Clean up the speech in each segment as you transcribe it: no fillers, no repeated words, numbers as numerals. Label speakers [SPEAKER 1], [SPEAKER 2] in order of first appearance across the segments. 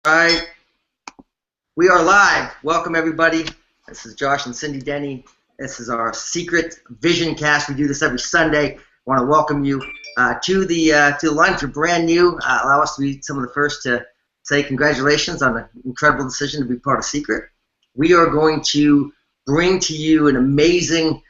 [SPEAKER 1] All right, we are live. Welcome everybody. This is Josh and Cindy Denne. This is our secret VisionCast. We do this every Sunday. I want to welcome you to the line. If you're brand new, allow us to be some of the first to say congratulations on an incredible decision to be part of Secret. We are going to bring to you an amazing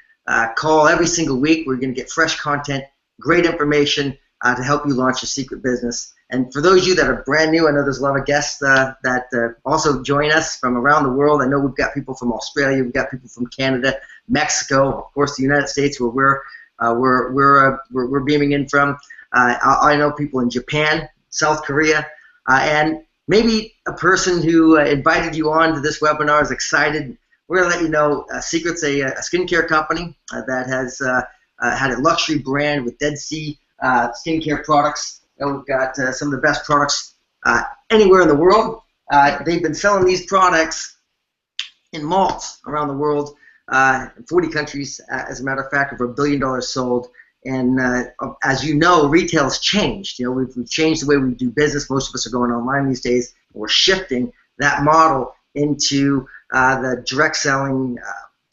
[SPEAKER 1] call every single week. We're going to get fresh content, great information to help you launch your secret business. And for those of you that are brand new, I know there's a lot of guests that also join us from around the world. I know we've got people from Australia, we've got people from Canada, Mexico, of course, the United States, where we're beaming in from. I know people in Japan, South Korea, and maybe a person who invited you on to this webinar is excited. We're going to let you know Secret's a skincare company that has had a luxury brand with Dead Sea skincare products. And we've got some of the best products anywhere in the world. They've been selling these products in malls around the world, in 40 countries, as a matter of fact, over $1 billion sold. And as you know, retail's changed. You know, we've changed the way we do business. Most of us are going online these days. We're shifting that model into the direct selling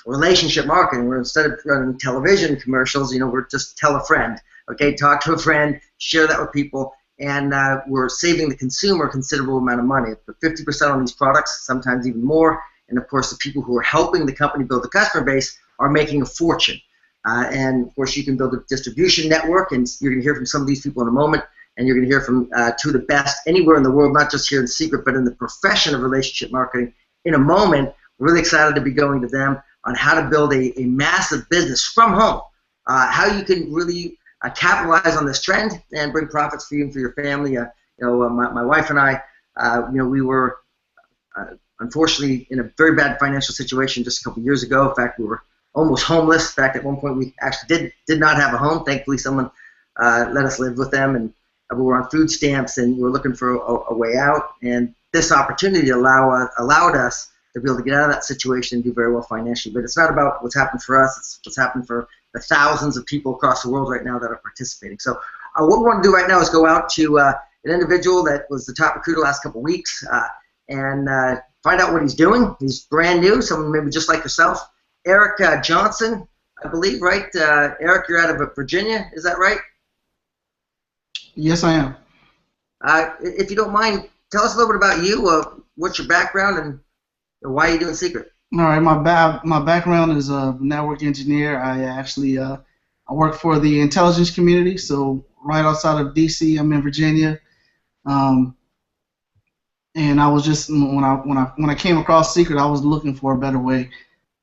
[SPEAKER 1] relationship marketing, where instead of running television commercials, you know, we're just tell a friend. Okay, talk to a friend, share that with people, and we're saving the consumer a considerable amount of money. 50% on these products, sometimes even more. And of course, the people who are helping the company build the customer base are making a fortune. And of course, you can build a distribution network, and you're going to hear from some of these people in a moment. And you're going to hear from two of the best anywhere in the world, not just here in Secret, but in the profession of relationship marketing in a moment. We're really excited to be going to them on how to build a massive business from home, how you can really capitalize on this trend and bring profits for you and for your family. My wife and I, we were unfortunately in a very bad financial situation just a couple years ago. In fact, we were almost homeless. In fact, at one point we actually did not have a home. Thankfully, someone let us live with them, and we were on food stamps, and we were looking for a way out. And this opportunity allowed us to be able to get out of that situation and do very well financially. But it's not about what's happened for us. It's what's happened for the thousands of people across the world right now that are participating. So what we want to do right now is go out to an individual that was the top recruiter the last couple of weeks and find out what he's doing. He's brand new, someone maybe just like yourself. Eric Johnson, I believe, right? Eric, you're out of Virginia, is that right?
[SPEAKER 2] Yes, I am.
[SPEAKER 1] If you don't mind, tell us a little bit about you. What's your background and why are you doing Secret?
[SPEAKER 2] All right, my background is a network engineer. I actually I work for the intelligence community, so right outside of D.C. I'm in Virginia, and I was just when I came across Secret, I was looking for a better way.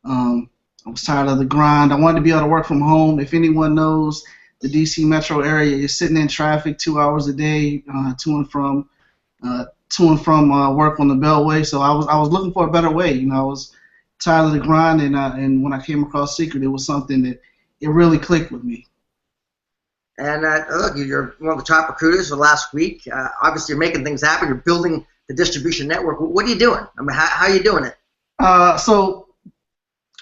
[SPEAKER 2] I was tired of the grind. I wanted to be able to work from home. If anyone knows the D.C. metro area, you're sitting in traffic 2 hours a day to and from work on the Beltway. So I was looking for a better way. You know, I was tired of the grind, and when I came across Secret, it was something that it really clicked with me.
[SPEAKER 1] And look, you're one of the top recruiters for last week. Obviously, you're making things happen. You're building the distribution network. What are you doing? I mean, how are you doing it?
[SPEAKER 2] So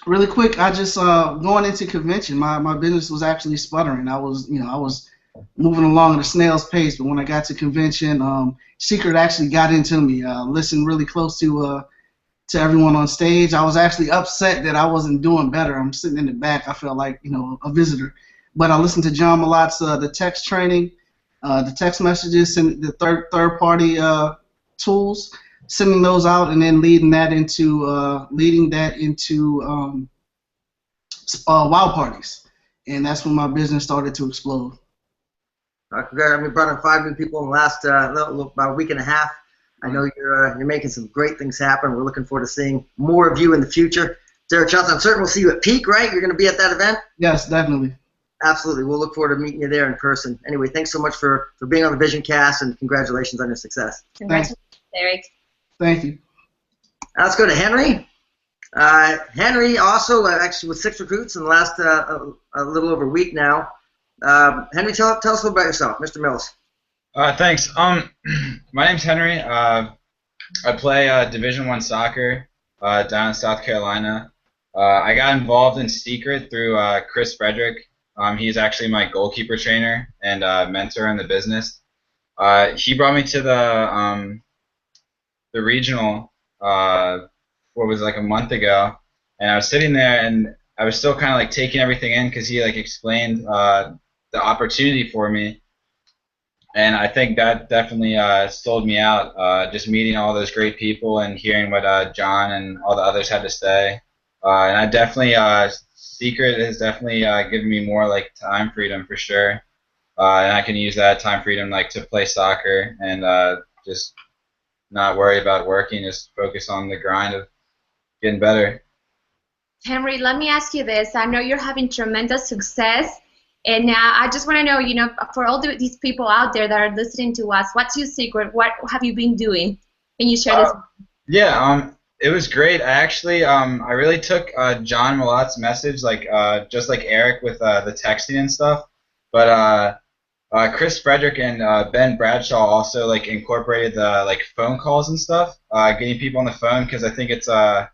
[SPEAKER 2] really quick, I just going into convention, my business was actually sputtering. I was moving along at a snail's pace, but when I got to convention, Secret actually got into me. Listened really close to everyone on stage. I was actually upset that I wasn't doing better. I'm sitting in the back. I felt like a visitor. But I listened to John Malott's the text training, the text messages, and the third party tools, sending those out, and then leading that into wild parties, and that's when my business started to explode.
[SPEAKER 1] We brought in 5 new people in the last about a week and a half. I know you're making some great things happen. We're looking forward to seeing more of you in the future. Derek Johnson, I'm certain we'll see you at Peak, right? You're going to be at that event?
[SPEAKER 2] Yes, definitely.
[SPEAKER 1] Absolutely. We'll look forward to meeting you there in person. Anyway, thanks so much for being on the VisionCast, and congratulations on your success.
[SPEAKER 3] Congratulations, Eric.
[SPEAKER 2] Thank you.
[SPEAKER 1] Let's go to Henry. Henry also actually with 6 recruits in the last a little over a week now. Henry, tell us a little about yourself, Mr. Mills.
[SPEAKER 4] Thanks. My name's Henry. I play Division I soccer down in South Carolina. I got involved in Secret through Chris Frederick. He's actually my goalkeeper trainer and mentor in the business. He brought me to the the regional, what was it, like a month ago, and I was sitting there and I was still kind of like taking everything in because he like explained the opportunity for me, and I think that definitely sold me out. Just meeting all those great people and hearing what John and all the others had to say, and I definitely Secret has definitely given me more like time freedom for sure, and I can use that time freedom like to play soccer and just not worry about working, just focus on the grind of getting better.
[SPEAKER 3] Henry, let me ask you this. I know you're having tremendous success, and I just want to know, for all these people out there that are listening to us, what's your secret? What have you been doing? Can you share this?
[SPEAKER 4] Yeah, it was great. I actually, I really took John Malott's message, like just like Eric with the texting and stuff. But Chris Frederick and Ben Bradshaw also like incorporated the like phone calls and stuff, getting people on the phone because I think it's a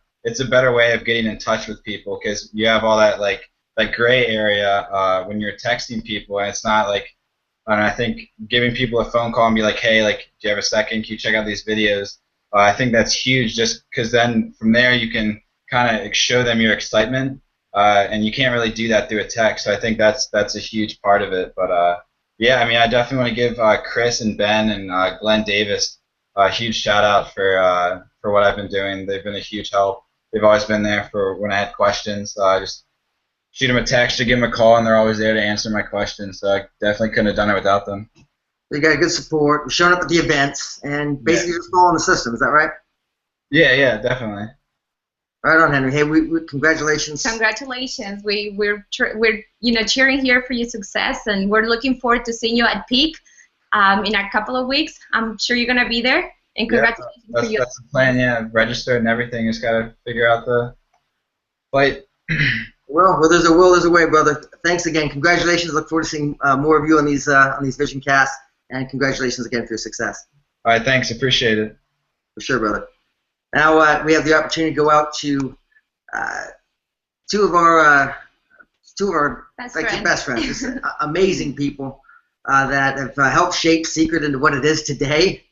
[SPEAKER 4] better way of getting in touch with people because you have all that like gray area when you're texting people and it's not like. And I think giving people a phone call and be like, hey, like, do you have a second? Can you check out these videos? I think that's huge just because then from there you can kind of show them your excitement, and you can't really do that through a text. So I think that's a huge part of it. But yeah, I mean, I definitely want to give Chris and Ben and Glenn Davis a huge shout out for what I've been doing. They've been a huge help. They've always been there for when I had questions. Just shoot them a text or give them a call, and they're always there to answer my questions. So I definitely couldn't have done it without them.
[SPEAKER 1] You got good support. You're showing up at the events and basically just following the system. Is that right?
[SPEAKER 4] Yeah, definitely.
[SPEAKER 1] Right on, Henry. Hey, we congratulations.
[SPEAKER 3] Congratulations. We're cheering here for your success, and we're looking forward to seeing you at Peak in a couple of weeks. I'm sure you're gonna be there. And congratulations for you.
[SPEAKER 4] That's the plan. Yeah, registered and everything. Just gotta figure out the flight.
[SPEAKER 1] Well, where there's a will, there's a way, brother. Thanks again. Congratulations. Look forward to seeing more of you on these VisionCasts, and congratulations again for your success.
[SPEAKER 4] All right, thanks. Appreciate it.
[SPEAKER 1] For sure, brother. Now we have the opportunity to go out to two of our best friends, just amazing people that have helped shape Secret into what it is today.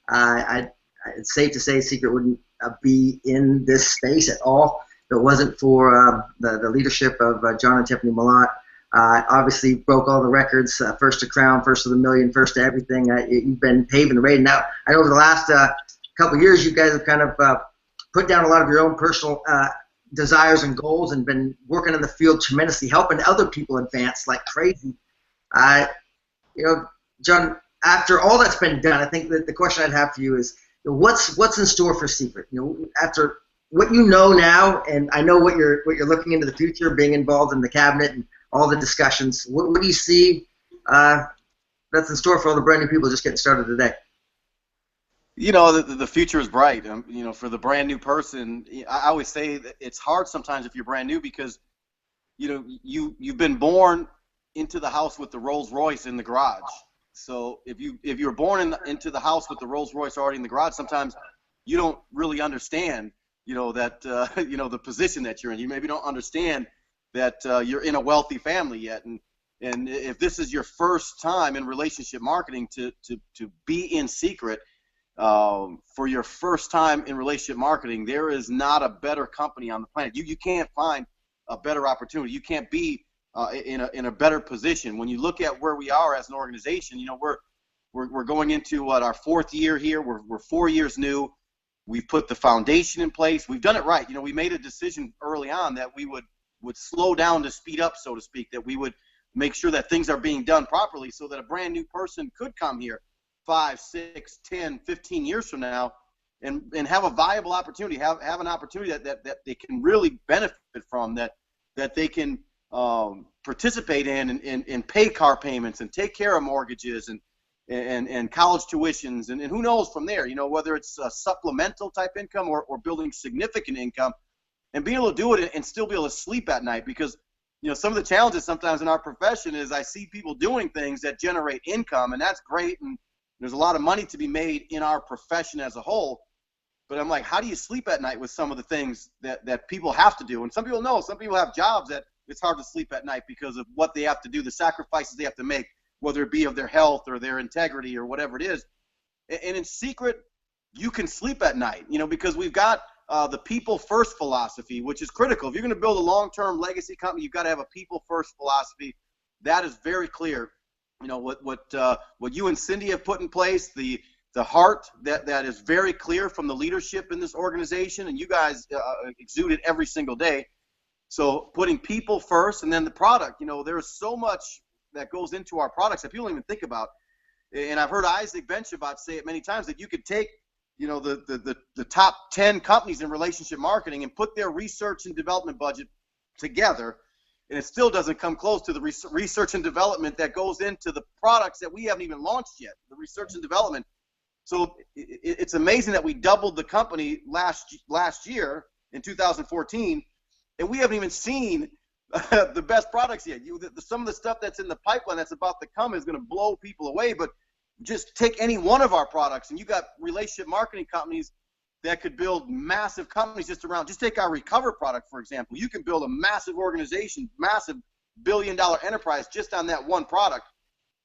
[SPEAKER 1] It's safe to say Secret wouldn't be in this space at all if it wasn't for the leadership of John and Tiffany Malott. Obviously broke all the records, first to Crown, first to the Million, first to everything. You've been paving the way. Now, I know over the last couple of years, you guys have kind of put down a lot of your own personal desires and goals and been working in the field tremendously, helping other people advance like crazy. John, after all that's been done, I think that the question I'd have for you is, what's in store for Secret? After what you know now, and I know what you're looking into the future, being involved in the cabinet and all the discussions. What do you see that's in store for all the brand new people just getting started today?
[SPEAKER 5] The future is bright. For the brand new person, I always say that it's hard sometimes if you're brand new because, you've been born into the house with the Rolls Royce in the garage. So if you're born into the house with the Rolls Royce already in the garage, sometimes you don't really understand, the position that you're in. You maybe don't understand that you're in a wealthy family yet, and if this is your first time in relationship marketing to be in Secret. For your first time in relationship marketing, there is not a better company on the planet. You can't find a better opportunity. You can't be in a better position. When you look at where we are as an organization, we're going into our fourth year here. We're 4 years new. We've put the foundation in place. We've done it right. We made a decision early on that we would slow down to speed up, so to speak, that we would make sure that things are being done properly so that a brand new person could come here 5, 6, 10, 15 years from now and have a viable opportunity, have an opportunity that they can really benefit from, that they can participate in pay car payments and take care of mortgages and college tuitions and who knows from there, whether it's a supplemental type income or building significant income and being able to do it and still be able to sleep at night because some of the challenges sometimes in our profession is I see people doing things that generate income and that's great and there's a lot of money to be made in our profession as a whole, but I'm like, how do you sleep at night with some of the things that people have to do? And some people know, some people have jobs that it's hard to sleep at night because of what they have to do, the sacrifices they have to make, whether it be of their health or their integrity or whatever it is. And in Secret, you can sleep at night, because we've got the people first philosophy, which is critical. If you're going to build a long-term legacy company, you've got to have a people first philosophy. That is very clear. What you and Cindy have put in place, the heart that is very clear from the leadership in this organization, and you guys exude it every single day. So putting people first, and then the product. There's so much that goes into our products that people don't even think about. And I've heard Isaac Benchabot say it many times, that you could take the top 10 companies in relationship marketing and put their research and development budget together, and it still doesn't come close to the research and development that goes into the products that we haven't even launched yet, the research and development. So it's amazing that we doubled the company last year in 2014, and we haven't even seen the best products yet. Some of the stuff that's in the pipeline that's about to come is going to blow people away, but just take any one of our products, and you got relationship marketing companies that could build massive companies just take our Recover product, for example. You can build a massive organization, massive billion-dollar enterprise just on that one product.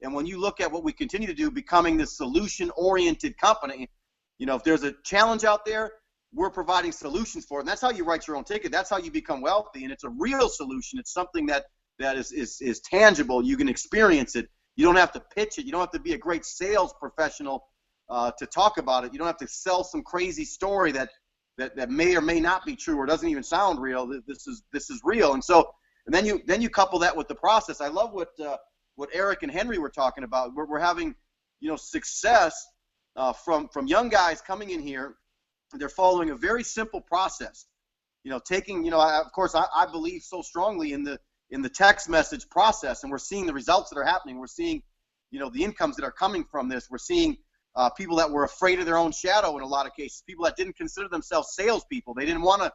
[SPEAKER 5] And when you look at what we continue to do, becoming this solution-oriented company, if there's a challenge out there, we're providing solutions for it. And that's how you write your own ticket. That's how you become wealthy. And it's a real solution. It's something that is tangible. You can experience it. You don't have to pitch it. You don't have to be a great sales professional to talk about it. You don't have to sell some crazy story that may or may not be true or doesn't even sound real. This is real. And then you couple that with the process. I love what Eric and Henry were talking about. We're having success from young guys coming in here. They're following a very simple process. Of course I believe so strongly in the text message process, and we're seeing the results that are happening. We're seeing, the incomes that are coming from this. We're seeing people that were afraid of their own shadow in a lot of cases, people that didn't consider themselves salespeople. They didn't want to,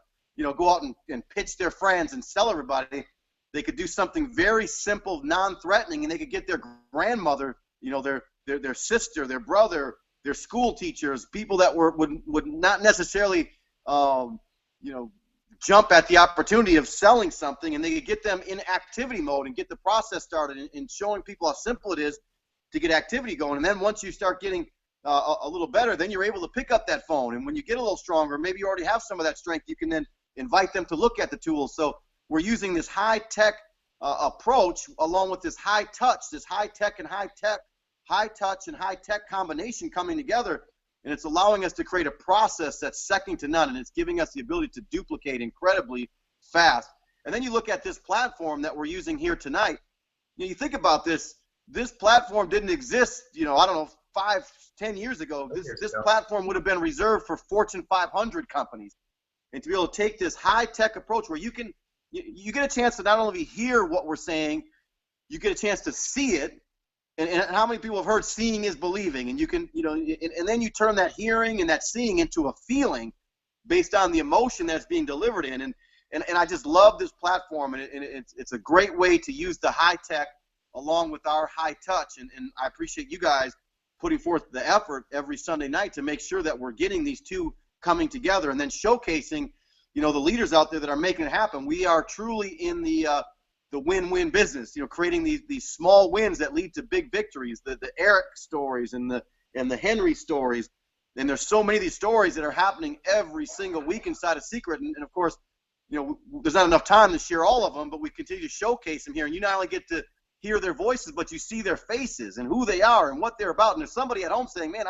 [SPEAKER 5] go out and pitch their friends and sell everybody. They could do something very simple, non-threatening, and they could get their grandmother, their sister, their brother, their school teachers, people that would not necessarily, jump at the opportunity of selling something, and they could get them in activity mode and get the process started and showing people how simple it is to get activity going. And then once you start getting a little better, then you're able to pick up that phone. And when you get a little stronger, maybe you already have some of that strength, you can then invite them to look at the tools. So we're using this high-tech approach along with this high-touch, this high-tech and high-tech, high-touch and high-tech combination coming together. And it's allowing us to create a process that's second to none, and it's giving us the ability to duplicate incredibly fast. And then you look at this platform that we're using here tonight. You think about this platform didn't exist, I don't know, 5-10 years ago. This platform would have been reserved for Fortune 500 companies. And to be able to take this high-tech approach where you get a chance to not only hear what we're saying, you get a chance to see it. And how many people have heard seeing is believing? And you can, and then you turn that hearing and that seeing into a feeling based on the emotion that's being delivered in. And I just love this platform, and it's a great way to use the high tech along with our high touch. And I appreciate you guys putting forth the effort every Sunday night to make sure that we're getting these two coming together and then showcasing, the leaders out there that are making it happen. We are truly in the win-win business, creating these small wins that lead to big victories, the Eric stories and the Henry stories. And there's so many of these stories that are happening every single week inside of Secret. And of course, there's not enough time to share all of them, but we continue to showcase them here. And you not only get to hear their voices, but you see their faces and who they are and what they're about. And there's somebody at home saying, man,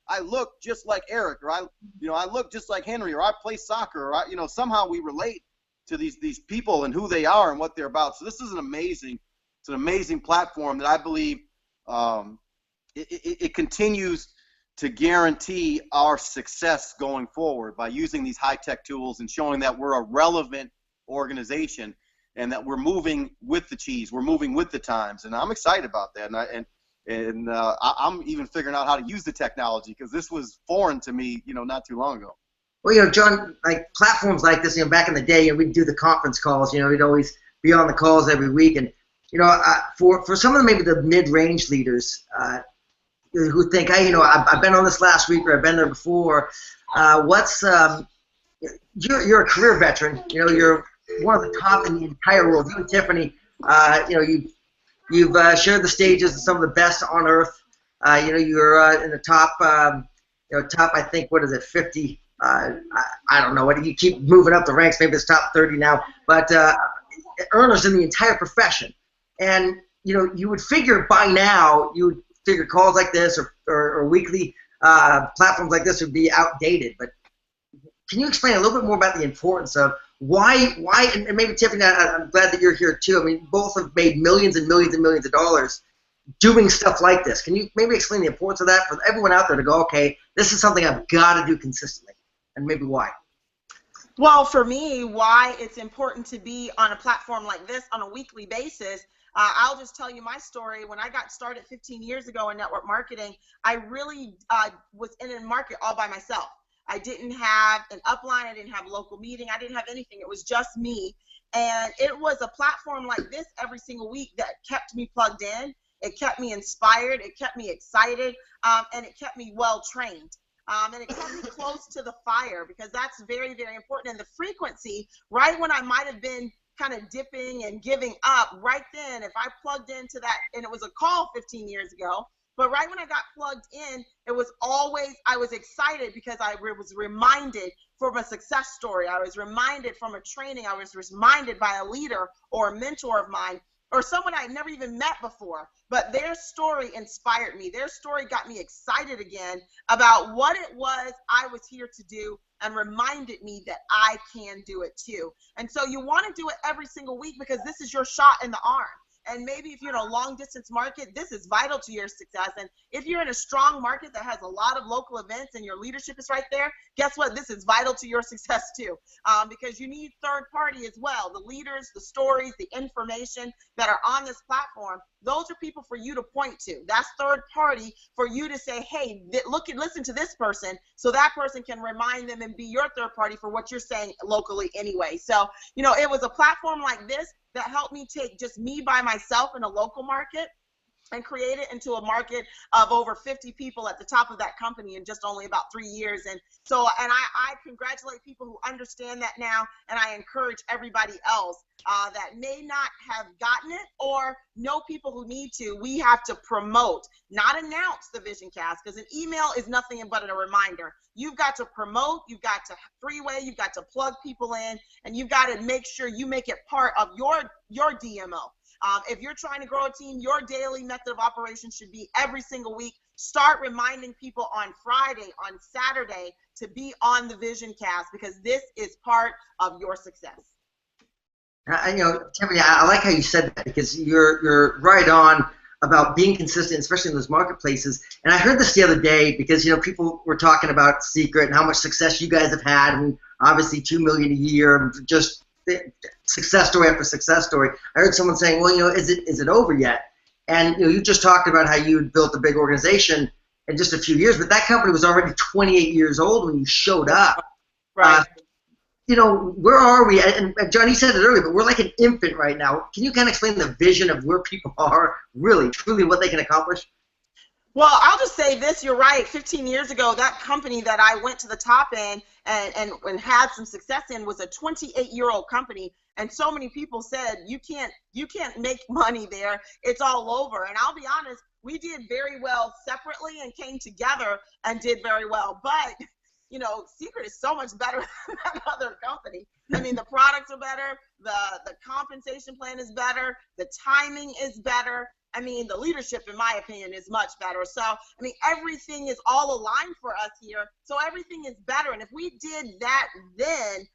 [SPEAKER 5] I look just like Eric, or I look just like Henry, or I play soccer, or somehow we relate to these people and who they are and what they're about. So this is an amazing platform that I believe it continues to guarantee our success going forward by using these high-tech tools and showing that we're a relevant organization and that we're moving with the cheese, we're moving with the times, and I'm excited about that. And I'm even figuring out how to use the technology because this was foreign to me, not too long ago.
[SPEAKER 1] Well, John, like platforms like this, back in the day, we'd do the conference calls. We'd always be on the calls every week, and for some of the maybe the mid-range leaders who think, hey, I've been on this last week or I've been there before. You're a career veteran. You're one of the top in the entire world. You and Tiffany, you've shared the stages of some of the best on earth. You're in the top. top, I think, what is it, 50? I don't know. What you keep moving up the ranks? Maybe it's top 30 now. But earners in the entire profession, and you would figure by now you would figure calls like this or weekly platforms like this would be outdated. But can you explain a little bit more about the importance of why and maybe Tiffany, I'm glad that you're here too. I mean, both have made millions and millions and millions of dollars doing stuff like this. Can you maybe explain the importance of that for everyone out there to go, okay, this is something I've got to do consistently, and maybe why?
[SPEAKER 6] Well, for me, why it's important to be on a platform like this on a weekly basis, I'll just tell you my story. When I got started 15 years ago in network marketing, I really was in a market all by myself. I didn't have an upline. I didn't have a local meeting. I didn't have anything. It was just me. And it was a platform like this every single week that kept me plugged in. It kept me inspired. It kept me excited. And it kept me well trained. And it kept me close to the fire, because that's very, very important. And the frequency, right when I might have been kind of dipping and giving up, right then, if I plugged into that, and it was a call 15 years ago, but right when I got plugged in, it was always, I was excited because I was reminded from a success story. I was reminded from a training. I was reminded by a leader or a mentor of mine, or someone I had never even met before, but their story inspired me. Their story got me excited again about what it was I was here to do, and reminded me that I can do it too. And so you want to do it every single week, because this is your shot in the arm. And maybe if you're in a long distance market, this is vital to your success. And if you're in a strong market that has a lot of local events and your leadership is right there, guess what? This is vital to your success too, because you need third party as well. The leaders, the stories, the information that are on this platform, those are people for you to point to. That's third party for you to say, hey, look and listen to this person, so that person can remind them and be your third party for what you're saying locally anyway. So, it was a platform like this that helped me take just me by myself in a local market and create it into a market of over 50 people at the top of that company in just only about 3 years. And so, and I congratulate people who understand that now, and I encourage everybody else that may not have gotten it or know people who need to. We have to promote, not announce the VisionCast, because an email is nothing but a reminder. You've got to promote, you've got to freeway, you've got to plug people in, and you've got to make sure you make it part of your DMO. If you're trying to grow a team, your daily method of operation should be every single week. Start reminding people on Friday, on Saturday, to be on the VisionCast, because this is part of your success.
[SPEAKER 1] Tiffany, I like how you said that, because you're right on about being consistent, especially in those marketplaces. And I heard this the other day, because people were talking about Secret and how much success you guys have had. I mean, obviously $2 million a year, just success story after success story. I heard someone saying, well, is it over yet? And you just talked about how you had built a big organization in just a few years, but that company was already 28 years old when you showed up.
[SPEAKER 6] Right.
[SPEAKER 1] Where are we? And John, you said it earlier, but we're like an infant right now. Can you kind of explain the vision of where people are, really, truly what they can accomplish?
[SPEAKER 6] Well, I'll just say this, you're right. 15 years ago, that company that I went to the top in and had some success in was a 28-year-old company. And so many people said, you can't make money there. It's all over. And I'll be honest, we did very well separately and came together and did very well. But Secret is so much better than that other company. I mean, the products are better, the compensation plan is better, the timing is better. I mean, the leadership, in my opinion, is much better. So, I mean, everything is all aligned for us here. So everything is better. And if we did that then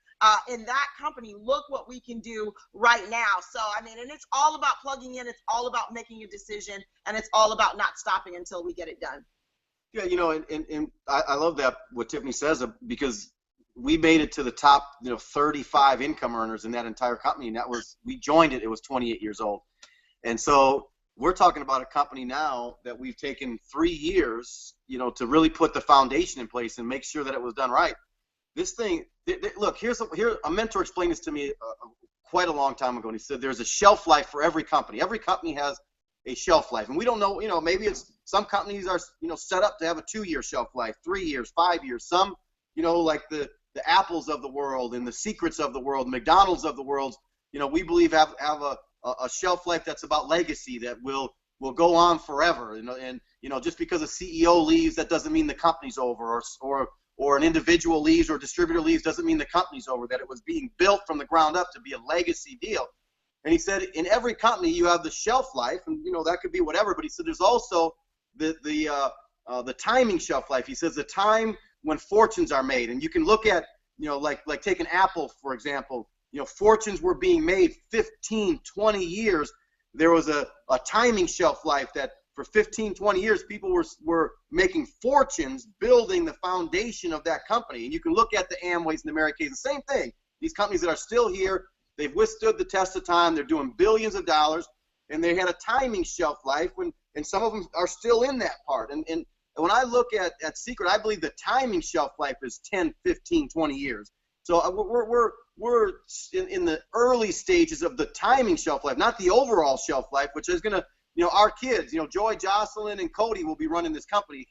[SPEAKER 6] in that company, look what we can do right now. So, I mean, and it's all about plugging in. It's all about making a decision. And it's all about not stopping until we get it done.
[SPEAKER 5] Yeah, and I love that, what Tiffany says, because we made it to the top, 35 income earners in that entire company. And we joined it, it was 28 years old. And so we're talking about a company now that we've taken 3 years, to really put the foundation in place and make sure that it was done right. This thing, look, here a mentor explained this to me quite a long time ago, and he said there's a shelf life for every company. Every company has a shelf life, and we don't know, maybe it's some companies are, set up to have a 2-year shelf life, 3 years, 5 years. Some, like the Apples of the world and the Secrets of the world, McDonald's of the world, we believe have a shelf life that's about legacy, that will will go on forever. And just because a CEO leaves, that doesn't mean the company's over, or an individual leaves or a distributor leaves doesn't mean the company's over, that it was being built from the ground up to be a legacy deal. And he said in every company you have the shelf life, and that could be whatever, but he said there's also the timing shelf life. He says the time when fortunes are made. And you can look at, like take an Apple, for example. Fortunes were being made 15, 20 years. There was a timing shelf life that for 15, 20 years, people were making fortunes building the foundation of that company. And you can look at the Amways and the Mary Kays, the same thing. These companies that are still here, they've withstood the test of time. They're doing billions of dollars, and they had a timing shelf life, and some of them are still in that part. And when I look at Secret, I believe the timing shelf life is 10, 15, 20 years. So we're in the early stages of the timing shelf life, not the overall shelf life, which is going to, our kids, Joy, Jocelyn, and Cody will be running this company,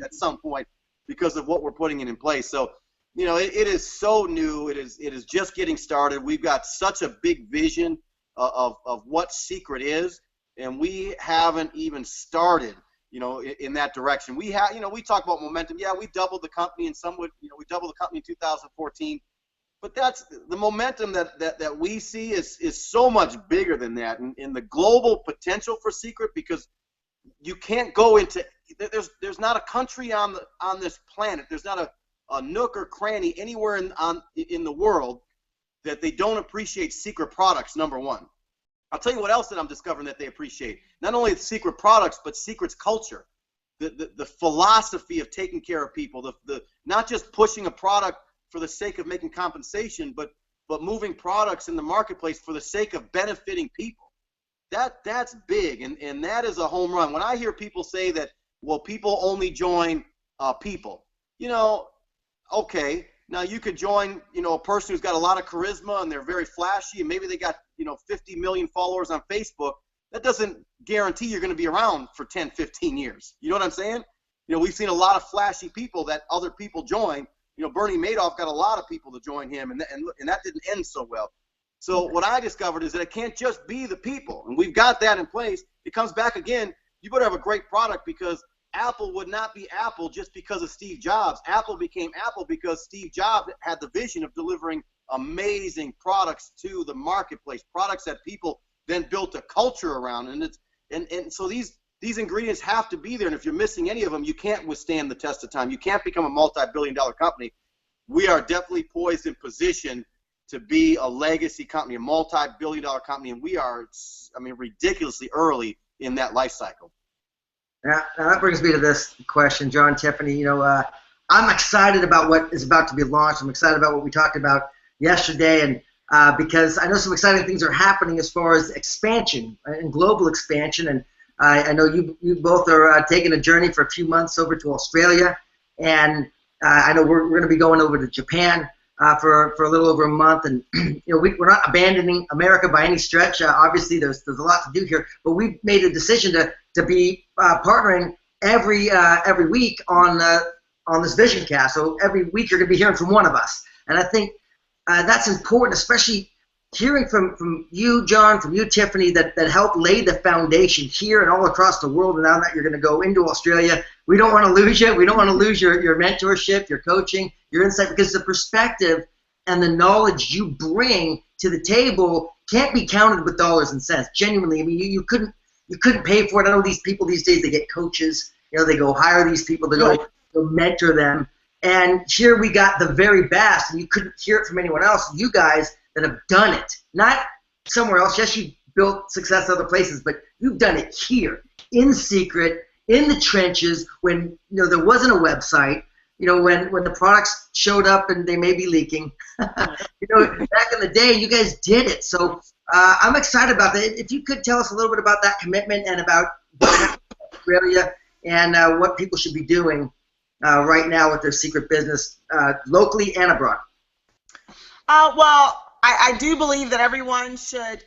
[SPEAKER 5] at some point because of what we're putting in place. So, it is so new. It is just getting started. We've got such a big vision of what Secret is, and we haven't even started, in that direction. We have, we talk about momentum. Yeah, we doubled the company, and some would, we doubled the company in 2014. But that's the momentum that we see is so much bigger than that, and the global potential for Secret, because you can't go into, there's not a country on this planet, there's not a nook or cranny anywhere in the world that they don't appreciate Secret products, number one. I'll tell you what else that I'm discovering that they appreciate. Not only the Secret products, but Secret's culture, the philosophy of taking care of people, the not just pushing a product for the sake of making compensation, but moving products in the marketplace for the sake of benefiting people. That's big, and that is a home run. When I hear people say that, well, people only join people, okay, now you could join, a person who's got a lot of charisma and they're very flashy, and maybe they got, 50 million followers on Facebook. That doesn't guarantee you're going to be around for 10, 15 years. You know what I'm saying? We've seen a lot of flashy people that other people join. Bernie Madoff got a lot of people to join him, and that didn't end so well. So what I discovered is that it can't just be the people, and we've got that in place. It comes back again. You better have a great product, because Apple would not be Apple just because of Steve Jobs. Apple became Apple because Steve Jobs had the vision of delivering amazing products to the marketplace, products that people then built a culture around. And so these ingredients have to be there, and if you're missing any of them, you can't withstand the test of time. You can't become a multi-billion-dollar company. We are definitely poised in position to be a legacy company, a multi-billion-dollar company, and we are, ridiculously early in that life cycle.
[SPEAKER 1] Now that brings me to this question, John, Tiffany. I'm excited about what is about to be launched. I'm excited about what we talked about yesterday, and because I know some exciting things are happening as far as expansion and global expansion. And I know you both are taking a journey for a few months over to Australia, and I know we're going to be going over to Japan for a little over a month. And we're not abandoning America by any stretch. Obviously, there's a lot to do here, but we've made a decision to be partnering every week on this VisionCast. So every week you're going to be hearing from one of us, and I think that's important, especially hearing from you, John, from you, Tiffany, that helped lay the foundation here and all across the world. And now that you're going to go into Australia, we don't want to lose you. We don't want to lose your mentorship, your coaching, your insight, because the perspective and the knowledge you bring to the table can't be counted with dollars and cents. Genuinely, you couldn't pay for it. I know these people these days, they get coaches. They go hire these people to go mentor them. And here we got the very best, and you couldn't hear it from anyone else. You guys that have done it, not somewhere else. Yes, you built success other places, but you've done it here, in secret, in the trenches, when there wasn't a website. When the products showed up and they may be leaking. Back in the day, you guys did it. So I'm excited about that. If you could tell us a little bit about that commitment and about Australia and what people should be doing right now with their secret business, locally and abroad.
[SPEAKER 6] Well, I do believe that everyone should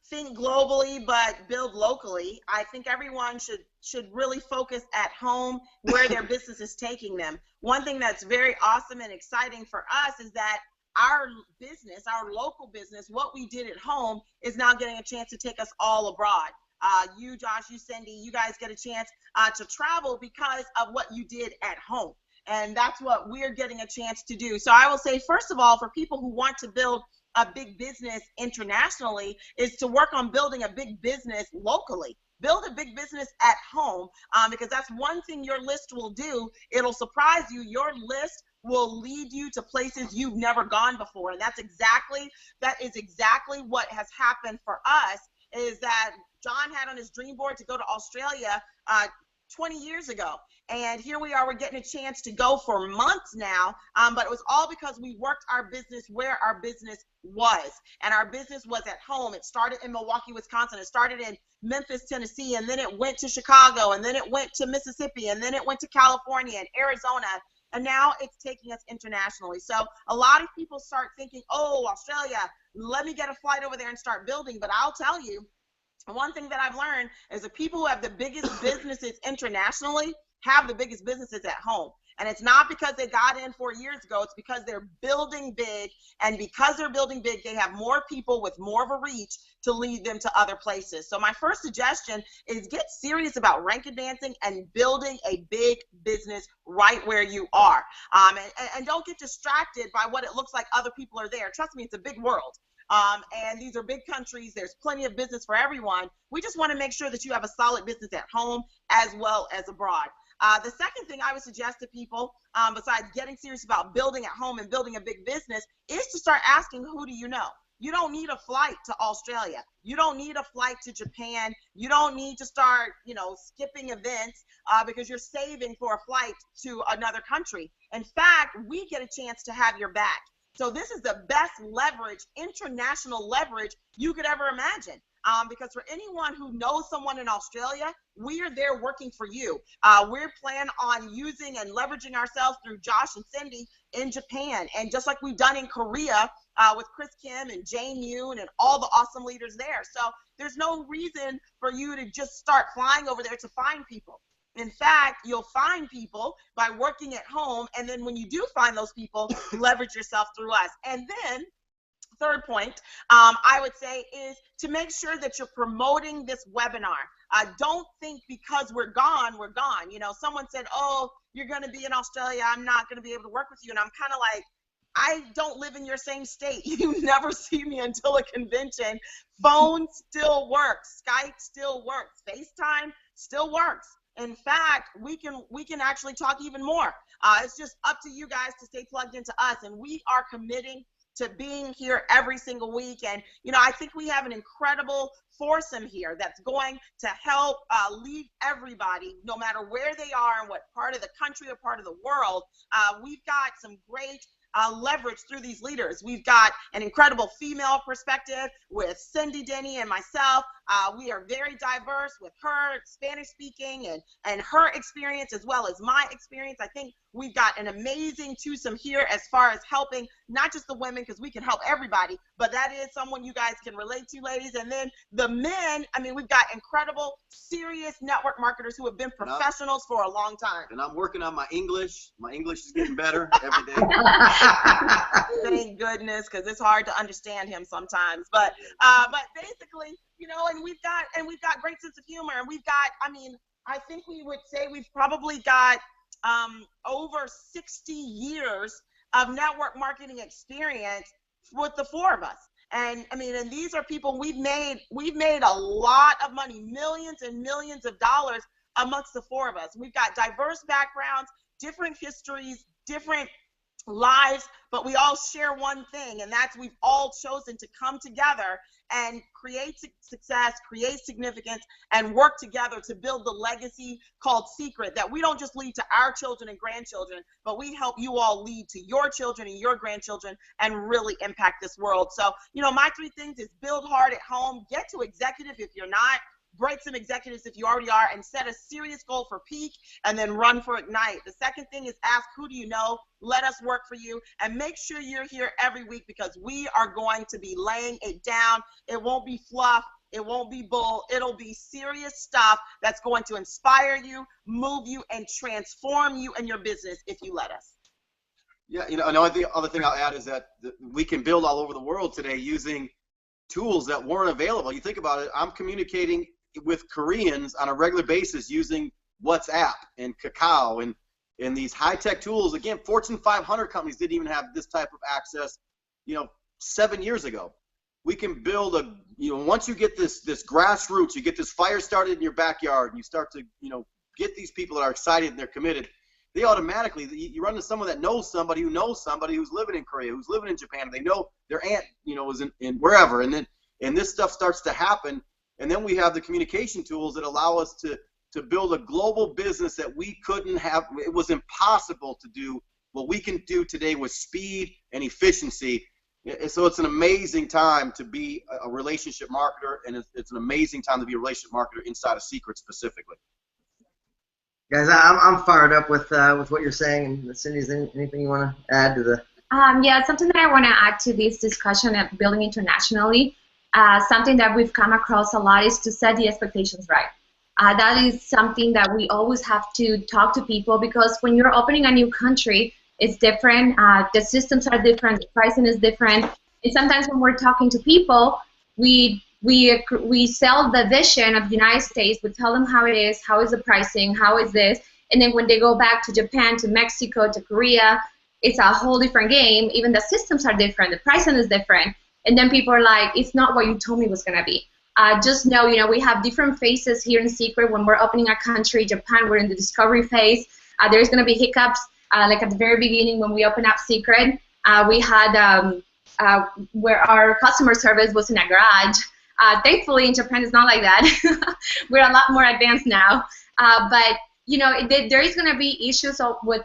[SPEAKER 6] think globally but build locally. I think everyone should really focus at home where their business is taking them. One thing that's very awesome and exciting for us is that our business, our local business, what we did at home is now getting a chance to take us all abroad. you, Josh, you, Cindy, you guys get a chance to travel because of what you did at home. And that's what we're getting a chance to do. So I will say, first of all, for people who want to build a big business internationally, is to work on building a big business locally. Build a big business at home, because that's one thing your list will do. It'll surprise you. Your list will lead you to places you've never gone before. And that is exactly what has happened for us, is that John had on his dream board to go to Australia 20 years ago. And here we are, we're getting a chance to go for months now, but it was all because we worked our business where our business was. And our business was at home. It started in Milwaukee, Wisconsin. It started in Memphis, Tennessee, and then it went to Chicago, and then it went to Mississippi, and then it went to California and Arizona. And now it's taking us internationally. So a lot of people start thinking, oh, Australia, let me get a flight over there and start building. But I'll tell you, one thing that I've learned is the people who have the biggest businesses internationally have the biggest businesses at home. And it's not because they got in 4 years ago. It's because they're building big. And because they're building big, they have more people with more of a reach to lead them to other places. So my first suggestion is get serious about rank advancing and building a big business right where you are. And don't get distracted by what it looks like other people are there. Trust me, it's a big world. And these are big countries. There's plenty of business for everyone. We just want to make sure that you have a solid business at home as well as abroad. The second thing I would suggest to people, besides getting serious about building at home and building a big business, is to start asking, who do you know? You don't need a flight to Australia. You don't need a flight to Japan. You don't need to start, skipping events because you're saving for a flight to another country. In fact, we get a chance to have your back. So this is the best leverage, international leverage you could ever imagine. Because for anyone who knows someone in Australia, we are there working for you. We're planning on using and leveraging ourselves through Josh and Cindy in Japan. And just like we've done in Korea with Chris Kim and Jane Yoon and all the awesome leaders there. So there's no reason for you to just start flying over there to find people. In fact, you'll find people by working at home. And then when you do find those people, leverage yourself through us. And then third point, I would say, is to make sure that you're promoting this webinar. Don't think because we're gone, we're gone. Someone said, oh, you're going to be in Australia, I'm not going to be able to work with you. And I'm kind of like, I don't live in your same state. You never see me until a convention. Phone still works. Skype still works. FaceTime still works. In fact, we can actually talk even more. It's just up to you guys to stay plugged into us. And we are committing to being here every single week. And, I think we have an incredible foursome here that's going to help lead everybody, no matter where they are and what part of the country or part of the world. We've got some great leverage through these leaders. We've got an incredible female perspective with Cindy, Denne, and myself. We are very diverse with her Spanish speaking and her experience as well as my experience. I think we've got an amazing twosome here as far as helping not just the women, because we can help everybody, but that is someone you guys can relate to, ladies. And then the men, we've got incredible, serious network marketers who have been professionals for a long time.
[SPEAKER 5] And I'm working on my English. My English is getting better every day.
[SPEAKER 6] Thank goodness, because it's hard to understand him sometimes. But basically, and we've got great sense of humor, and we've got, I think we would say we've probably got over 60 years of network marketing experience with the four of us. And and these are people we've made a lot of money, millions and millions of dollars amongst the four of us. We've got diverse backgrounds, different histories, different lives, but we all share one thing, and that's we've all chosen to come together and create success, create significance, and work together to build the legacy called Secret that we don't just lead to our children and grandchildren, but we help you all lead to your children and your grandchildren and really impact this world. So, my three things is build hard at home, get to executive if you're not, break some executives if you already are, and set a serious goal for peak, and then run for Ignite. The second thing is ask, who do you know? Let us work for you, and make sure you're here every week because we are going to be laying it down. It won't be fluff. It won't be bull. It'll be serious stuff that's going to inspire you, move you, and transform you and your business if you let us.
[SPEAKER 5] Yeah, the other thing I'll add is that we can build all over the world today using tools that weren't available. You think about it, I'm communicating with Koreans on a regular basis using WhatsApp and Kakao and these high-tech tools. Again, Fortune 500 companies didn't even have this type of access, 7 years ago. We can build once you get this grassroots, you get this fire started in your backyard, and you start to, get these people that are excited and they're committed. They automatically, you run into someone that knows somebody who's living in Korea, who's living in Japan, and they know their aunt, is in wherever, and this stuff starts to happen, and then we have the communication tools that allow us to build a global business that we couldn't have. It was impossible to do what we can do today with speed and efficiency. So it's an amazing time to be a relationship marketer, and it's an amazing time to be a relationship marketer inside of Secret specifically.
[SPEAKER 1] Guys, I'm fired up with what you're saying. And Cindy, is there anything you want to add to the?
[SPEAKER 3] Yeah, something that I want to add to this discussion of building internationally, something that we've come across a lot is to set the expectations right. That is something that we always have to talk to people, because when you're opening a new country, it's different. The systems are different. The pricing is different. And sometimes when we're talking to people, we sell the vision of the United States. We tell them how it is, how is the pricing, how is this, and then when they go back to Japan, to Mexico, to Korea, it's a whole different game. Even the systems are different. The pricing is different. And then people are like, it's not what you told me it was going to be. Just know, we have different phases here in Secret. When we're opening a country, Japan, we're in the discovery phase. There's going to be hiccups. Like at the very beginning when we opened up Secret, we had where our customer service was in a garage. Thankfully, in Japan, it's not like that. We're a lot more advanced now. But, there is going to be issues with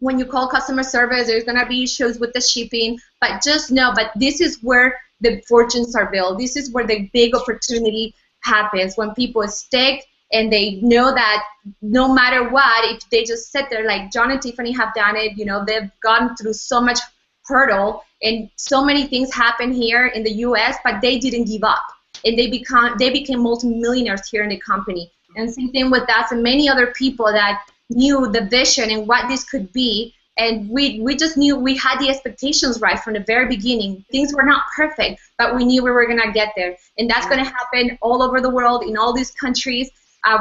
[SPEAKER 3] when you call customer service, there's going to be issues with the shipping. But just know, this is where the fortunes are built. This is where the big opportunity happens, when people stick and they know that no matter what, if they just sit there, like John and Tiffany have done it, they've gone through so much hurdle and so many things happen here in the U.S., but they didn't give up, and they became multimillionaires here in the company. And same thing with us and many other people that knew the vision and what this could be, and we just knew we had the expectations right from the very beginning. Things were not perfect, but we knew we were gonna get there, and that's gonna happen all over the world in all these countries.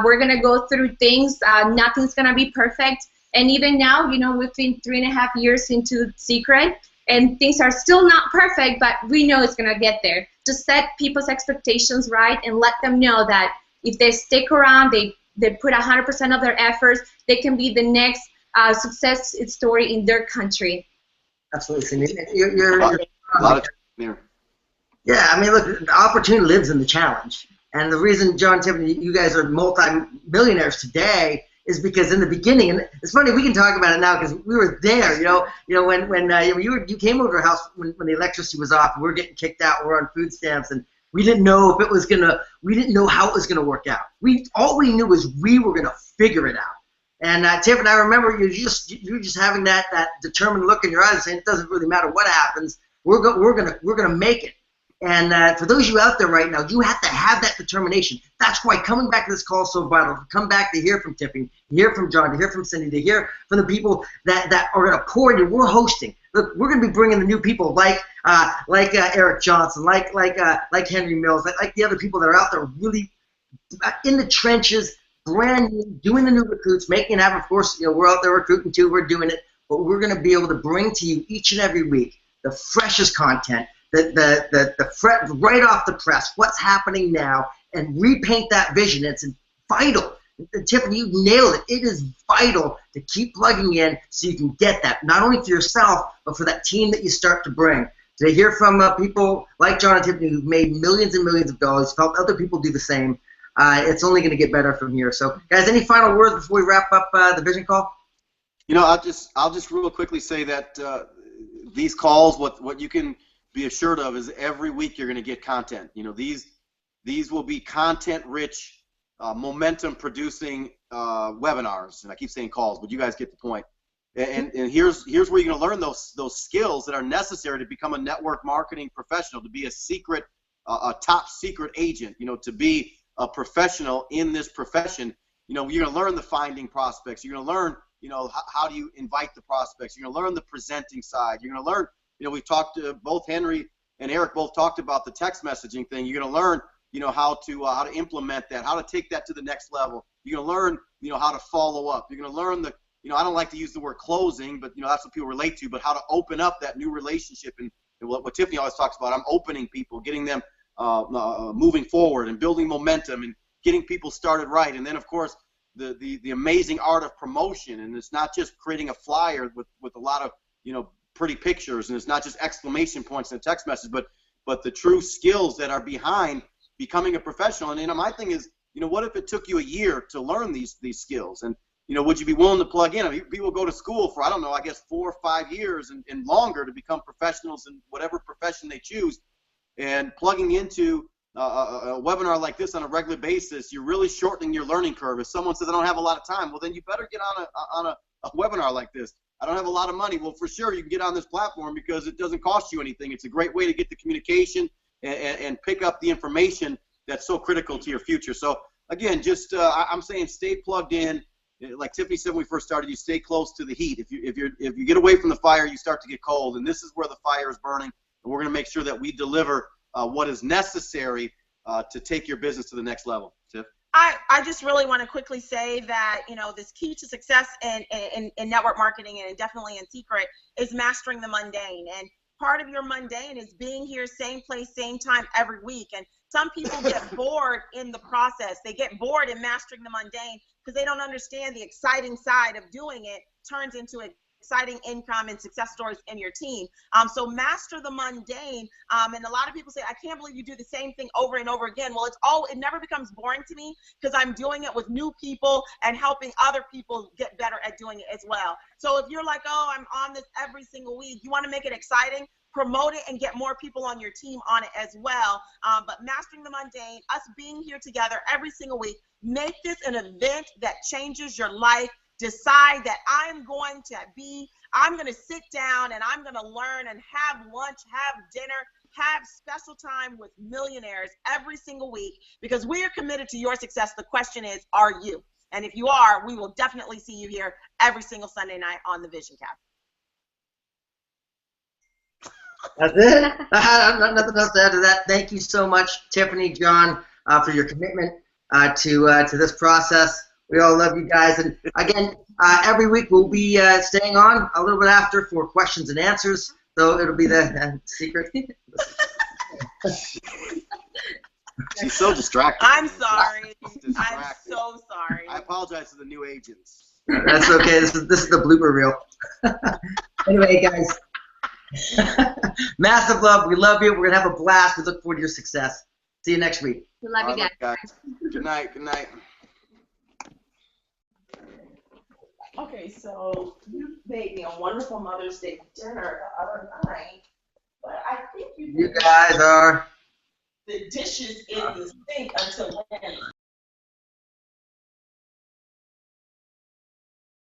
[SPEAKER 3] We're gonna go through things. Nothing's gonna be perfect, and even now, we've been 3.5 years into Secret, and things are still not perfect, but we know it's gonna get there. Just set people's expectations right and let them know that if they stick around, they put 100% of their efforts, they can be the next success story in their country.
[SPEAKER 1] Absolutely, Cindy. You're
[SPEAKER 5] a lot of here.
[SPEAKER 1] Yeah, I mean, look, the opportunity lives in the challenge. And the reason, John, Tiffany, you guys are multi-millionaires today is because in the beginning, and it's funny, we can talk about it now because we were there, when you came over to our house when the electricity was off, and we were getting kicked out, we were on food stamps, and we didn't know we didn't know how it was gonna work out. All we knew was we were gonna figure it out. And Tiffany, I remember you're just having that determined look in your eyes, saying it doesn't really matter what happens, we're gonna make it. And for those of you out there right now, you have to have that determination. That's why coming back to this call is so vital. To come back to hear from Tiffany, to hear from John, to hear from Cindy, to hear from the people that are going to pour into. We're hosting. Look, we're going to be bringing the new people like Eric Johnson, like Henry Mills, like the other people that are out there really in the trenches, brand new, doing the new recruits, making it happen. Of course, we're out there recruiting too. We're doing it, but we're going to be able to bring to you each and every week the freshest content. The right off the press, what's happening now, and repaint that vision. It's vital. Tiffany, you nailed it. It is vital to keep plugging in so you can get that, not only for yourself, but for that team that you start to bring. To hear from people like John and Tiffany who've made millions and millions of dollars, felt other people do the same, it's only going to get better from here. So, guys, any final words before we wrap up the vision call?
[SPEAKER 5] I'll just real quickly say that these calls, what you can be assured of is every week you're going to get content. These will be content-rich, momentum-producing webinars, and I keep saying calls, but you guys get the point. And here's where you're going to learn those skills that are necessary to become a network marketing professional, to be a top secret agent. To be a professional in this profession. You're going to learn the finding prospects. You're going to learn, how do you invite the prospects. You're going to learn the presenting side. You're going to learn. We've talked to both Henry and Eric both talked about the text messaging thing. You're going to learn, how to implement that, how to take that to the next level. You're going to learn, how to follow up. You're going to learn I don't like to use the word closing, but that's what people relate to, but how to open up that new relationship. And what Tiffany always talks about, I'm opening people, getting them moving forward and building momentum and getting people started right. And then, of course, the amazing art of promotion. And it's not just creating a flyer with a lot of, pretty pictures, and it's not just exclamation points in a text message, but the true skills that are behind becoming a professional. And my thing is, what if it took you a year to learn these skills? And would you be willing to plug in? I mean, people go to school for, I don't know, I guess 4 or 5 years and longer to become professionals in whatever profession they choose. And plugging into a webinar like this on a regular basis, you're really shortening your learning curve. If someone says, I don't have a lot of time, well, then you better get on a webinar like this. I don't have a lot of money. Well, for sure, you can get on this platform because it doesn't cost you anything. It's a great way to get the communication and pick up the information that's so critical to your future. So, again, just I'm saying stay plugged in. Like Tiffany said when we first started, you stay close to the heat. If you get away from the fire, you start to get cold. And this is where the fire is burning. And we're going to make sure that we deliver what is necessary to take your business to the next level. Tiff?
[SPEAKER 6] I just really want to quickly say that, this key to success in network marketing and definitely in secret is mastering the mundane. And part of your mundane is being here, same place, same time every week. And some people get bored in the process. They get bored in mastering the mundane because they don't understand the exciting side of doing it turns into exciting income and success stories in your team. So master the mundane. And a lot of people say, I can't believe you do the same thing over and over again. Well, it never becomes boring to me because I'm doing it with new people and helping other people get better at doing it as well. So if you're like, oh, I'm on this every single week, you want to make it exciting, promote it and get more people on your team on it as well. But mastering the mundane, us being here together every single week, make this an event that changes your life. Decide that I'm going to sit down and I'm going to learn and have lunch, have dinner, have special time with millionaires every single week because we are committed to your success. The question is, are you? And if you are, we will definitely see you here every single Sunday night on the VisionCast.
[SPEAKER 1] That's it. Nothing else to add to that. Thank you so much, Tiffany, John, for your commitment to this process. We all love you guys. And again, every week we'll be staying on a little bit after for questions and answers. So it'll be the secret.
[SPEAKER 5] She's so distracted.
[SPEAKER 6] I'm sorry. I'm so sorry.
[SPEAKER 5] I apologize to the new agents.
[SPEAKER 1] That's okay. This is the blooper reel. Anyway, guys, massive love. We love you. We're gonna have a blast. We look forward to your success. See you next week.
[SPEAKER 3] We love you guys.
[SPEAKER 5] Good night. Good night.
[SPEAKER 6] Okay, so you made me a wonderful Mother's Day dinner the other night, but I think
[SPEAKER 1] you guys are
[SPEAKER 6] the dishes in the sink until Wednesday.